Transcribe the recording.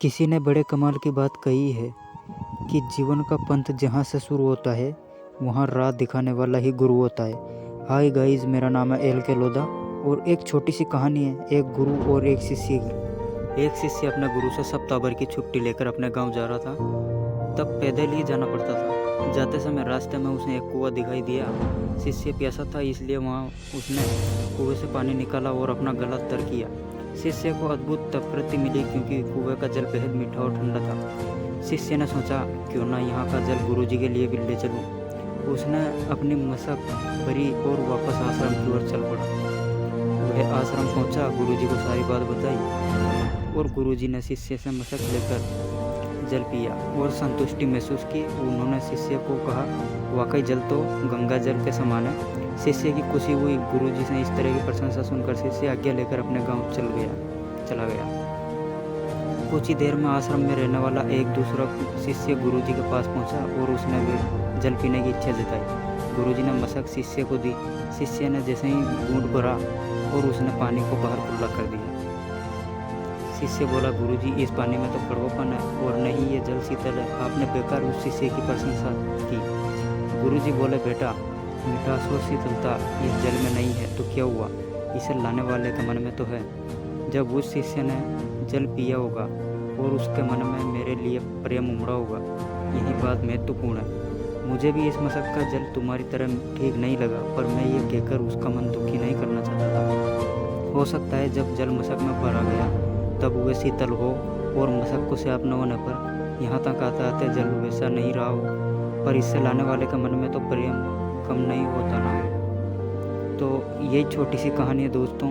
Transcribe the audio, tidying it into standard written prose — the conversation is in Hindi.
किसी ने बड़े कमाल की बात कही है कि जीवन का पंथ जहाँ से शुरू होता है वहाँ राह दिखाने वाला ही गुरु होता है। हाय गाइस, मेरा नाम है एल के लोधा और एक छोटी सी कहानी है एक गुरु और एक शिष्य की। एक शिष्य अपने गुरु से सप्ताह भर की छुट्टी लेकर अपने गांव जा रहा था। तब पैदल ही जाना पड़ता था। जाते समय रास्ते में उसे एक कुआं दिखाई दिया। शिष्य प्यासा था, इसलिए वहाँ उसने कुएं से पानी निकाला और अपना गला तर किया। शिष्य को अद्भुत तृप्ति मिली क्योंकि कुएं का जल बेहद मीठा और ठंडा था। शिष्य ने सोचा, क्यों ना यहाँ का जल गुरुजी के लिए भी ले चलूँ। उसने अपनी मशक भरी और वापस आश्रम की ओर चल पड़ा। वह आश्रम पहुँचा, गुरुजी को सारी बात बताई और गुरुजी ने शिष्य से मशक लेकर जल पिया और संतुष्टि महसूस की। उन्होंने शिष्य को कहा, वाकई जल तो गंगा जल के समान है। शिष्य की खुशी हुई। गुरुजी से इस तरह की प्रशंसा सुनकर शिष्य आज्ञा लेकर अपने गांव चला गया। कुछ ही देर में आश्रम में रहने वाला एक दूसरा शिष्य गुरुजी के पास पहुंचा और उसने भी जल पीने की इच्छा जताई। गुरुजी ने मशक शिष्य को दी। शिष्य ने जैसे ही घूंट भरा और उसने पानी को बाहर खुला कर दिया। शिष्य बोला, गुरुजी, इस पानी में तो कड़वापन है और नहीं ये जल शीतल है। आपने बेकार उस शिष्य की प्रशंसा की। गुरुजी बोले, बेटा, मिठास और शीतलता इस जल में नहीं है तो क्या हुआ, इसे लाने वाले के मन में तो है। जब उस शिष्य ने जल पिया होगा और उसके मन में मेरे लिए प्रेम उमड़ा होगा। यही बात महत्वपूर्ण है। मुझे भी इस मशक का जल तुम्हारी तरह ठीक नहीं लगा, पर मैं ये कहकर उसका मन दुखी नहीं करना चाहता था। हो सकता है जब जल मशक में भरा गया तब वे शीतल हो और मशक को साफ न होने पर यहाँ तक आते जल वैसा नहीं रहा हो, पर इससे लाने वाले के मन में तो प्रेम कम नहीं होता ना। तो यही छोटी सी कहानी है दोस्तों।